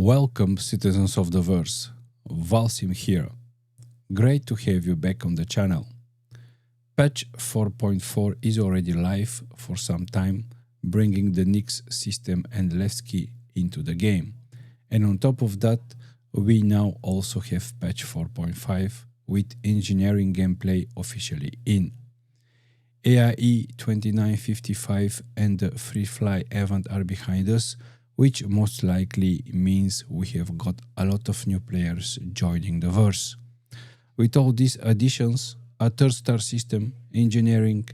Welcome, citizens of the verse. Valsim here. Great to have you back on the channel. Patch 4.4 is already live for some time, bringing the NYX system and Levski into the game. And on top of that, we now also have patch 4.5 with engineering gameplay officially in. AIE 2955 and the Free Fly event are behind us, which most likely means we have got a lot of new players joining the verse. With all these additions, a third star system, engineering,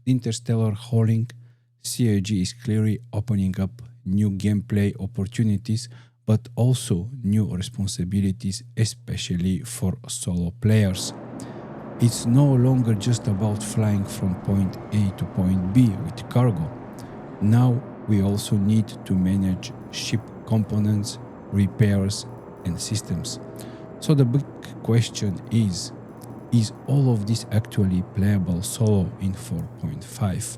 interstellar hauling, CIG is clearly opening up new gameplay opportunities, but also new responsibilities, especially for solo players. It's no longer just about flying from point A to point B with cargo. Now we also need to manage ship components, repairs, and systems. So the big question is all of this actually playable solo in 4.5?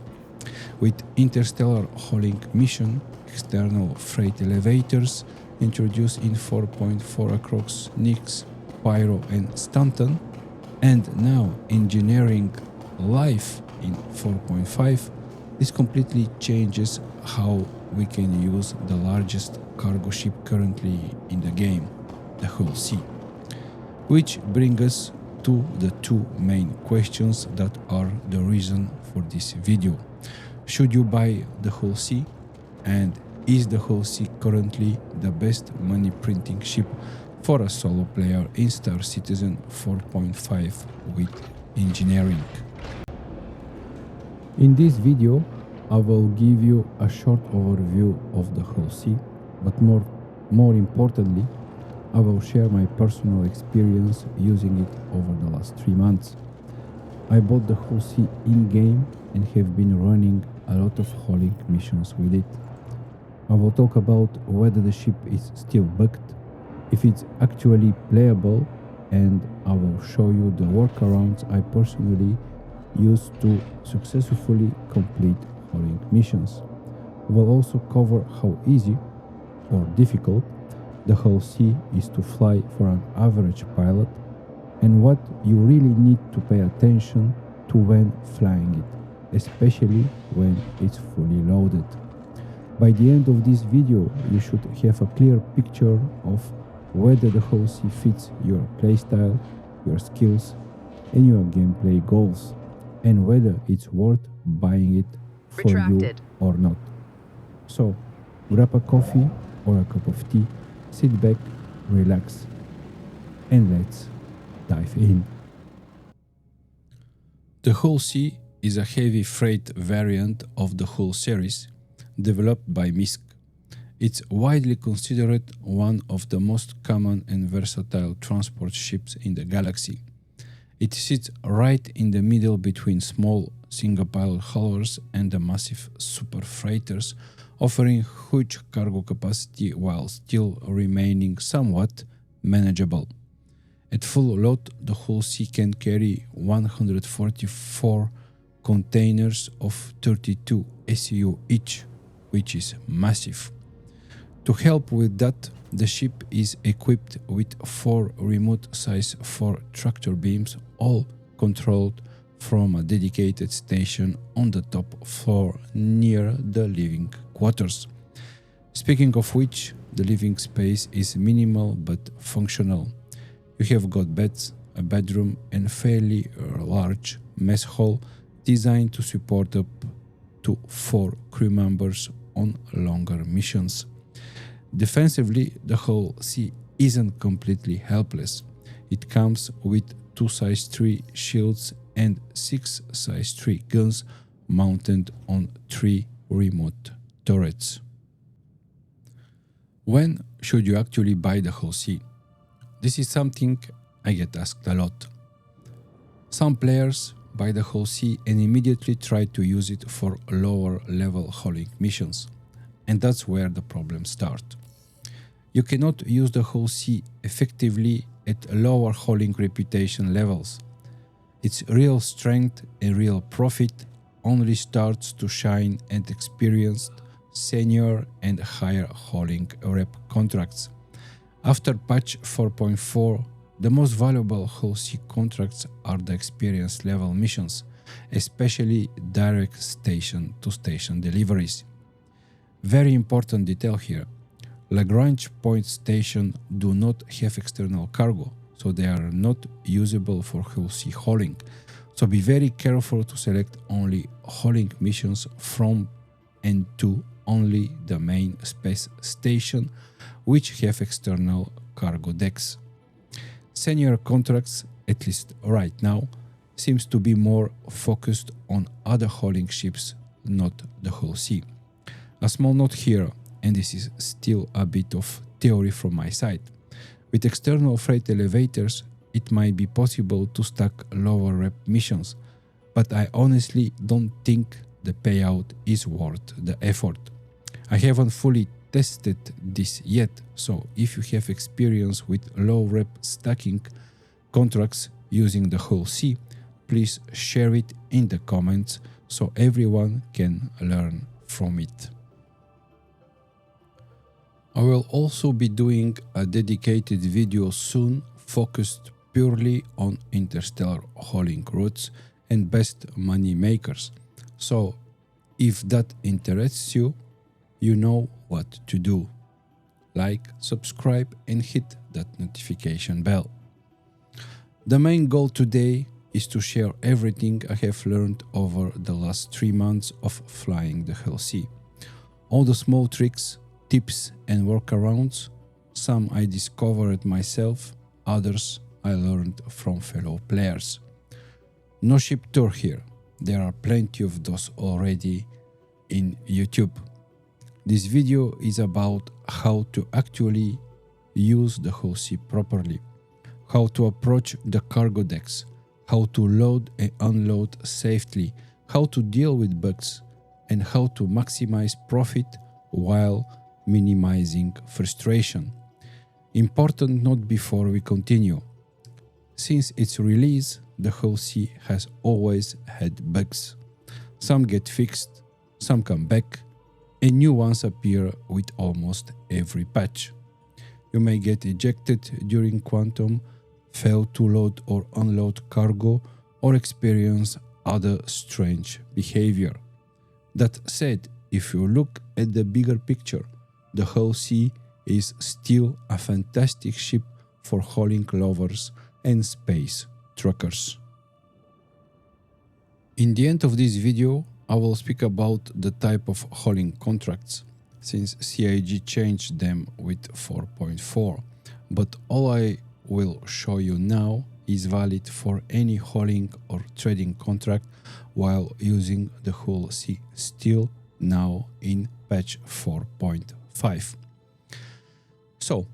With interstellar hauling mission, external freight elevators introduced in 4.4 across NYX, Pyro, and Stanton, and now engineering live in 4.5, this completely changes how we can use the largest cargo ship currently in the game, the Hull C. Which brings us to the two main questions that are the reason for this video. Should you buy the Hull C? And is the Hull C currently the best money printing ship for a solo player in Star Citizen 4.5 with engineering? In this video, I will give you a short overview of the Hull C, but more importantly, I will share my personal experience using it over the last 3 months. I bought the Hull C in-game and have been running a lot of hauling missions with it. I will talk about whether the ship is still bugged, if it's actually playable, and I will show you the workarounds I personally use to successfully complete hauling missions. We'll also cover how easy or difficult the Hull C is to fly for an average pilot and what you really need to pay attention to when flying it, especially when it's fully loaded. By the end of this video, you should have a clear picture of whether the Hull C fits your playstyle, your skills, and your gameplay goals, and whether it's worth buying it for you or not. So, grab a coffee or a cup of tea, sit back, relax, and let's dive in. The Hull C is a heavy freight variant of the Hull series, developed by NYX. It's widely considered one of the most common and versatile transport ships in the galaxy. It sits right in the middle between small single-pilot haulers and the massive super freighters, offering huge cargo capacity while still remaining somewhat manageable. At full load, the Hull C can carry 144 containers of 32 SEU each, which is massive. To help with that, the ship is equipped with 4 remote size 4 tractor beams, all controlled from a dedicated station on the top floor near the living quarters. Speaking of which, the living space is minimal but functional. You have got beds, a bedroom, and fairly large mess hall designed to support up to 4 crew members on longer missions. Defensively, the Hull C isn't completely helpless. It comes with 2 size 3 shields and 6 size 3 guns mounted on 3 remote turrets. When should you actually buy the Hull C? This is something I get asked a lot. Some players buy the Hull C and immediately try to use it for lower level hauling missions, and that's where the problems start. You cannot use the Hull C effectively at lower hauling reputation levels. Its real strength and real profit only starts to shine at experienced, senior and higher hauling rep contracts. After patch 4.4, the most valuable Hull C contracts are the experience level missions, especially direct station-to-station deliveries. Very important detail here. Lagrange point stations do not have external cargo, so they are not usable for Hull C hauling. So be very careful to select only hauling missions from and to only the main space station, which have external cargo decks. Senior contracts, at least right now, seems to be more focused on other hauling ships, not the Hull C. A small note here, and this is still a bit of theory from my side. With external freight elevators, it might be possible to stack lower rep missions, but I honestly don't think the payout is worth the effort. I haven't fully tested this yet, so if you have experience with low rep stacking contracts using the Hull C, please share it in the comments so everyone can learn from it. I will also be doing a dedicated video soon focused purely on interstellar hauling routes and best money makers. So if that interests you, you know what to do. Like, subscribe and hit that notification bell. The main goal today is to share everything I have learned over the last 3 months of flying the Hull C. All the small tricks, tips and workarounds, some I discovered myself, others I learned from fellow players. No ship tour here, there are plenty of those already in YouTube. This video is about how to actually use the Hull C properly, how to approach the cargo decks, how to load and unload safely, how to deal with bugs, and how to maximize profit while minimizing frustration. Important note before we continue. Since its release, the Hull C has always had bugs. Some get fixed, some come back, and new ones appear with almost every patch. You may get ejected during quantum, fail to load or unload cargo, or experience other strange behavior. That said, if you look at the bigger picture, the Hull C is still a fantastic ship for hauling lovers and space truckers. In the end of this video, I will speak about the type of hauling contracts, since CIG changed them with 4.4, but all I will show you now is valid for any hauling or trading contract while using the Hull C still now in patch 4.5. So,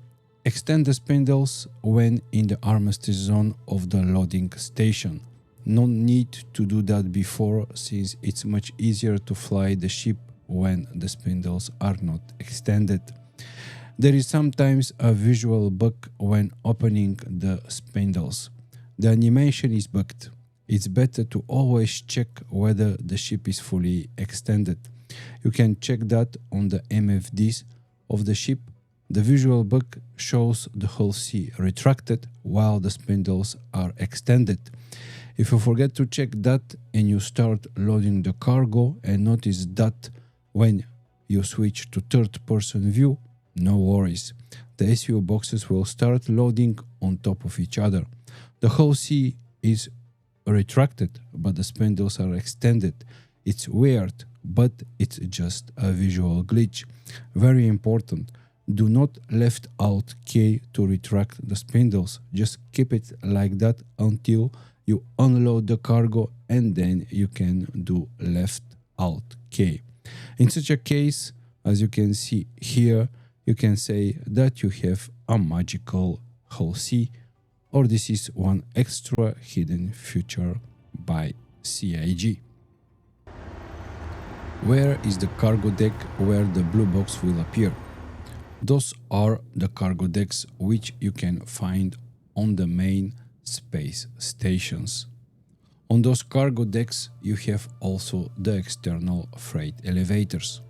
extend the spindles when in the armistice zone of the loading station. No need to do that before, since it's much easier to fly the ship when the spindles are not extended. There is sometimes a visual bug when opening the spindles. The animation is bugged. It's better to always check whether the ship is fully extended. You can check that on the MFDs of the ship. The visual bug shows the Hull C retracted while the spindles are extended. If you forget to check that and you start loading the cargo and notice that when you switch to third-person view, no worries. The SU boxes will start loading on top of each other. The Hull C is retracted, but the spindles are extended. It's weird, but it's just a visual glitch. Very important. Do not left alt K to retract the spindles. Just keep it like that until you unload the cargo, and then you can do left alt K. In such a case, as you can see here, you can say that you have a magical Hull C, or this is one extra hidden feature by CIG. Where is the cargo deck where the blue box will appear? Those are the cargo decks which you can find on the main space stations. On those cargo decks, you have also the external freight elevators.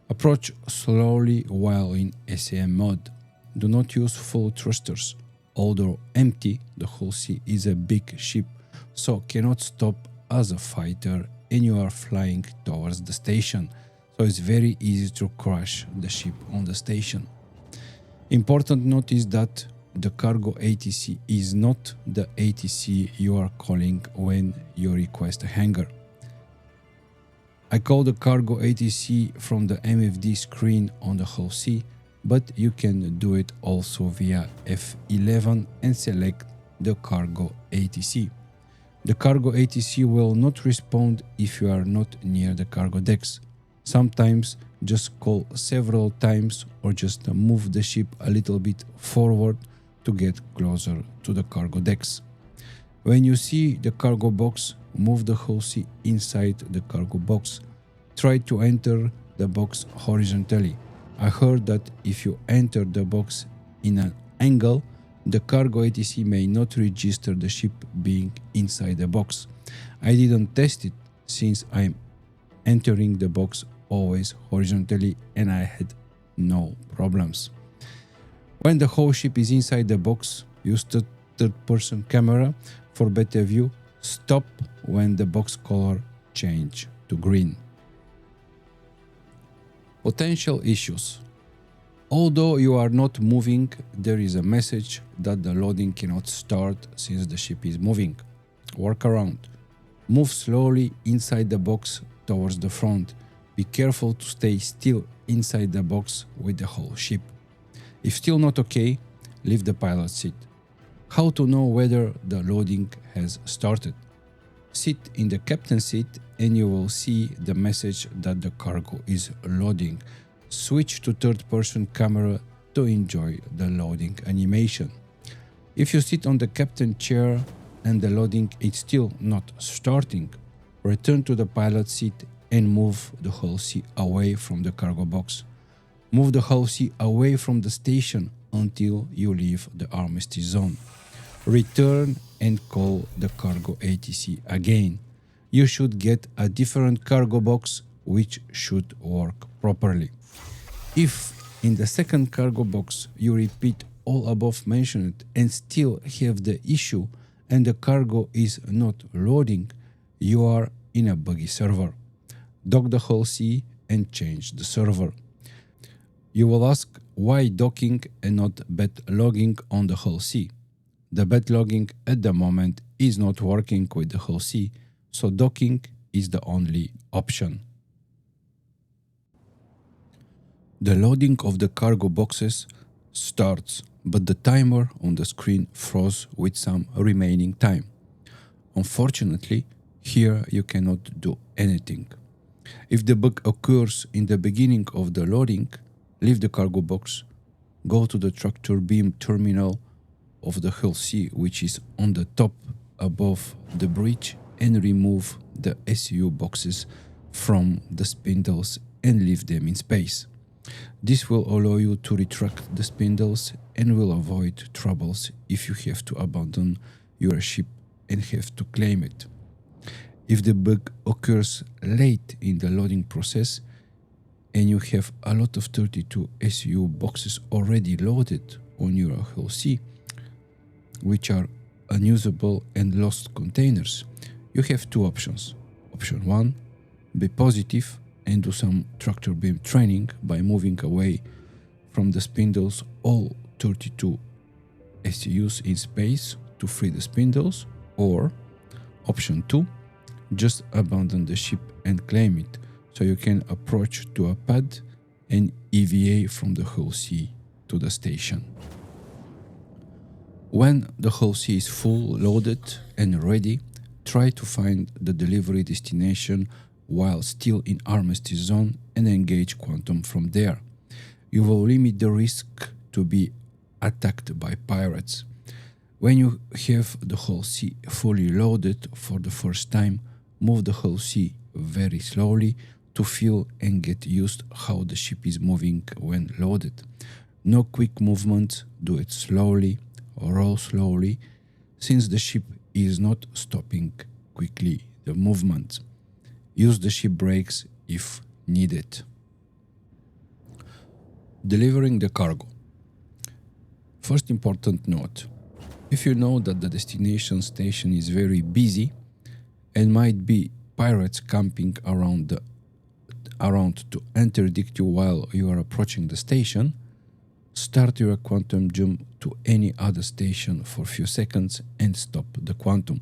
Approach slowly while in SAM mode. Do not use full thrusters. Although empty, the Hull C is a big ship, so cannot stop as a fighter and you are flying towards the station, so it's very easy to crash the ship on the station. Important note is that the cargo ATC is not the ATC you are calling when you request a hangar. I call the cargo ATC from the MFD screen on the Hull C, but you can do it also via F11 and select the cargo ATC. The cargo ATC will not respond if you are not near the cargo decks. Sometimes just call several times or just move the ship a little bit forward to get closer to the cargo decks. When you see the cargo box, move the Hull C inside the cargo box. Try to enter the box horizontally. I heard that if you enter the box in an angle, the cargo ATC may not register the ship being inside the box. I didn't test it since I'm entering the box always horizontally and I had no problems. When the whole ship is inside the box, use the third-person camera for better view. Stop when the box color change to green. Potential issues. Although you are not moving, there is a message that the loading cannot start since the ship is moving. Workaround. Move slowly inside the box towards the front. Be careful to stay still inside the box with the whole ship. If still not okay, leave the pilot seat. How to know whether the loading has started? Sit in the captain seat and you will see the message that the cargo is loading. Switch to third-person camera to enjoy the loading animation. If you sit on the captain chair and the loading is still not starting, return to the pilot seat and move the Hull C away from the cargo box. Move the Hull C away from the station until you leave the armistice zone. Return and call the cargo ATC again. You should get a different cargo box which should work properly. If in the second cargo box you repeat all above mentioned and still have the issue and the cargo is not loading, you are in a buggy server. Dock the Hull C and change the server. You will ask why docking and not bat logging on the Hull C. The bat logging at the moment is not working with the Hull C, so docking is the only option. The loading of the cargo boxes starts, but the timer on the screen froze with some remaining time. Unfortunately, here you cannot do anything. If the bug occurs in the beginning of the loading, leave the cargo box, go to the tractor beam terminal of the Hull C, which is on the top above the bridge, and remove the SU boxes from the spindles and leave them in space. This will allow you to retract the spindles and will avoid troubles if you have to abandon your ship and have to claim it. If the bug occurs late in the loading process and you have a lot of 32 SU boxes already loaded on your Hull C, which are unusable and lost containers, you have two options. Option 1, be positive and do some tractor beam training by moving away from the spindles all 32 SUs in space to free the spindles, or option 2, just abandon the ship and claim it so you can approach to a pad and EVA from the Hull C to the station. When the Hull C is full loaded and ready, try to find the delivery destination while still in armistice zone and engage Quantum from there. You will limit the risk to be attacked by pirates. When you have the Hull C fully loaded for the first time, move the Hull C very slowly to feel and get used how the ship is moving when loaded. No quick movements, do it slowly, roll slowly, since the ship is not stopping quickly the movement. Use the ship brakes if needed. Delivering the cargo. First important note: if you know that the destination station is very busy and might be pirates camping around to interdict you while you are approaching the station, start your quantum jump to any other station for a few seconds and stop the quantum.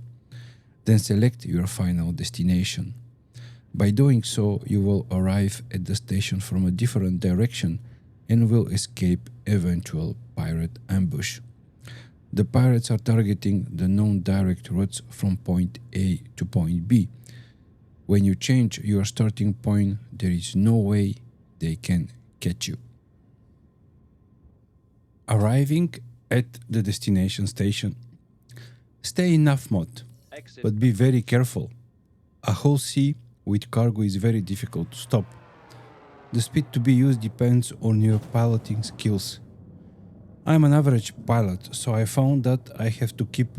Then select your final destination. By doing so, you will arrive at the station from a different direction and will escape eventual pirate ambush. The pirates are targeting the known direct routes from point A to point B. When you change your starting point, there is no way they can catch you. Arriving at the destination station. Stay in nav mode, but be very careful. A whole sea with cargo is very difficult to stop. The speed to be used depends on your piloting skills. I'm an average pilot, so I found that I have to keep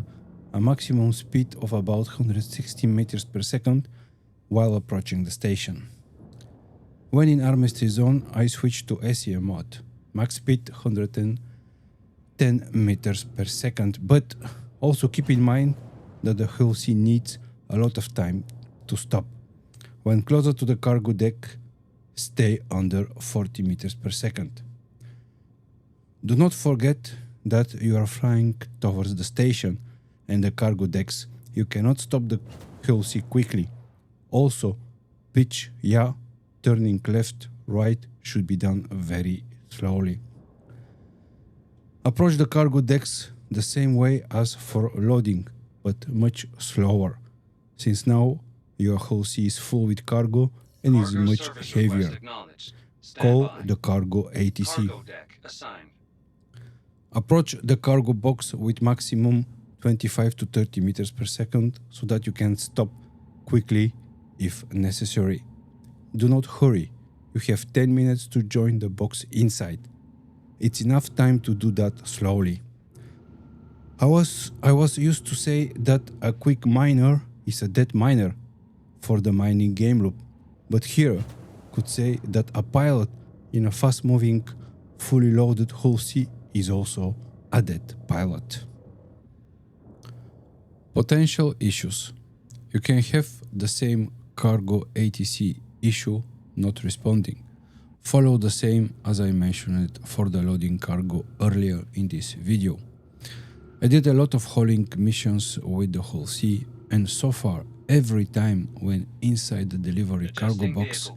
a maximum speed of about 160 meters per second while approaching the station. When in armistice zone, I switched to SEM mode, max speed 110 meters per second, but also keep in mind that the hull sea needs a lot of time to stop. When closer to the cargo deck, stay under 40 meters per second. Do not forget that you are flying towards the station and the cargo decks. You cannot stop the hull sea quickly. Also, pitch yaw, turning left, right should be done very slowly. Approach the cargo decks the same way as for loading, but much slower, since now your hull sea is full with cargo and is much heavier. Call the cargo ATC. Approach the cargo box with maximum 25 to 30 meters per second so that you can stop quickly if necessary. Do not hurry. You have 10 minutes to join the box inside. It's enough time to do that slowly. I was used to say that a quick miner is a dead miner for the mining game loop, but here could say that a pilot in a fast-moving, fully loaded hull sea is also a dead pilot. Potential issues. You can have the same cargo ATC issue not responding. Follow the same as I mentioned for the loading cargo earlier in this video. I did a lot of hauling missions with the hull sea, and so far every time when inside the delivery cargo box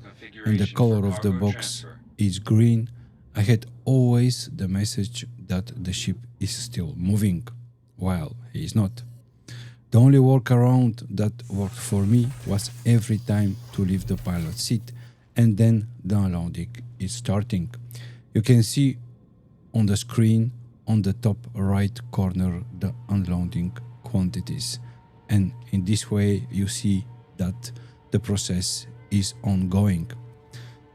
and the color of the box is green, I had always the message that the ship is still moving, while he is not. The only workaround that worked for me was every time to leave the pilot seat and then the unloading is starting. You can see on the screen on the top right corner the unloading quantities, and in this way you see that the process is ongoing.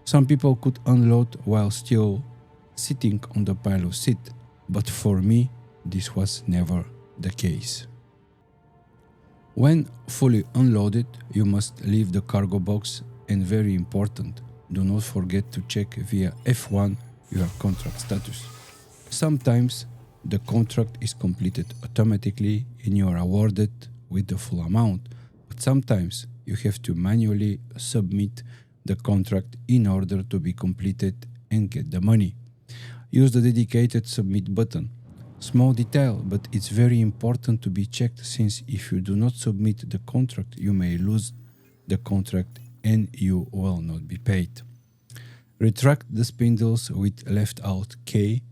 Some people could unload while still sitting on the pilot seat, but for me this was never the case. When fully unloaded, you must leave the cargo box, and very important, do not forget to check via F1 your contract status. Sometimes the contract is completed automatically and you are awarded with the full amount, but sometimes you have to manually submit the contract in order to be completed and get the money. Use the dedicated submit button. Small detail, but it's very important to be checked, since if you do not submit the contract, you may lose the contract and you will not be paid. Retract the spindles with left out K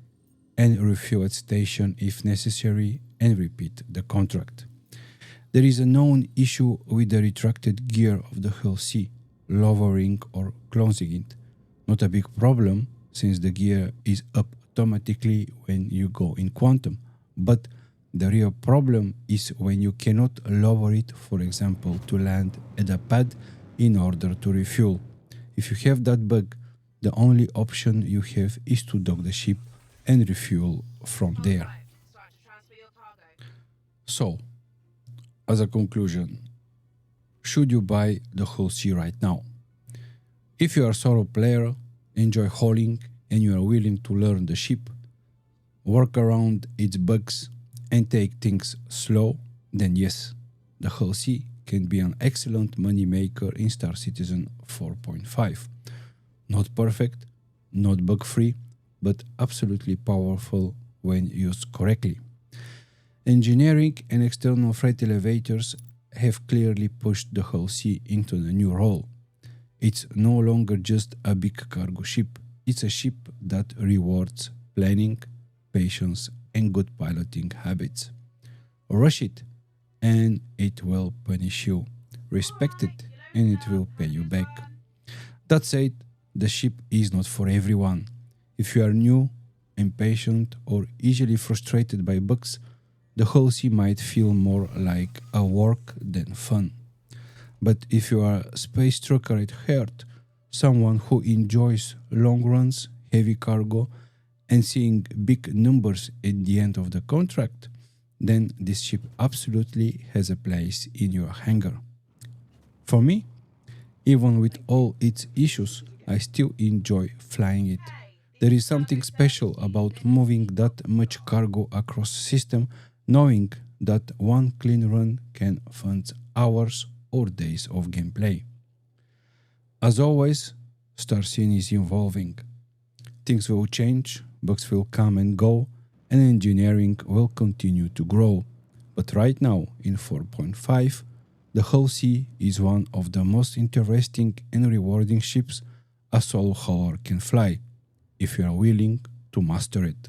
and refuel at station if necessary, and repeat the contract. There is a known issue with the retracted gear of the hull sea, lowering or closing it. Not a big problem, since the gear is up automatically when you go in quantum, but the real problem is when you cannot lower it, for example, to land at a pad in order to refuel. If you have that bug, the only option you have is to dock the ship and refuel from there. So, as a conclusion, should you buy the hull sea right now? If you are a solo player, enjoy hauling, and you are willing to learn the ship, work around its bugs, and take things slow, then yes, the Hull C can be an excellent moneymaker in Star Citizen 4.5. Not perfect, not bug-free, but absolutely powerful when used correctly. Engineering and external freight elevators have clearly pushed the Hull C into a new role. It's no longer just a big cargo ship, it's a ship that rewards planning, patience, and good piloting habits. Rush it, and it will punish you. Respect it, and it will pay you back. That said, the ship is not for everyone. If you are new, impatient, or easily frustrated by bugs, the Hull C might feel more like a work than fun. But if you are a space trucker at heart, someone who enjoys long runs, heavy cargo, and seeing big numbers at the end of the contract, then this ship absolutely has a place in your hangar. For me, even with all its issues, I still enjoy flying it. There is something special about moving that much cargo across the system, knowing that one clean run can fund hours or days of gameplay. As always, Star Scene is evolving. Things will change, bugs will come and go, and engineering will continue to grow. But right now, in 4.5, the Hull C is one of the most interesting and rewarding ships a solo hauler can fly, if you are willing to master it.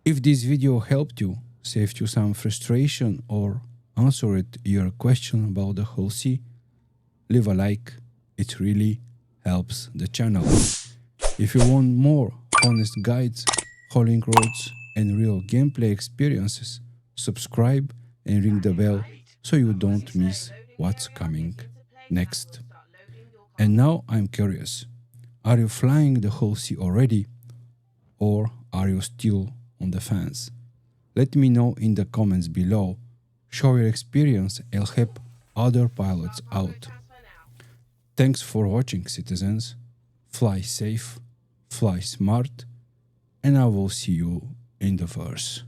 If this video helped you, saved you some frustration, or answered your question about the Hull C, leave a like, it really helps the channel. If you want more honest guides, hauling roads, and real gameplay experiences, subscribe and ring the bell so you don't miss what's coming next. And now I'm curious, are you flying the Hull C already, or are you still on the fence? Let me know in the comments below. Show your experience and help other pilots out. Thanks for watching, citizens. Fly safe, fly smart, and I will see you in the verse.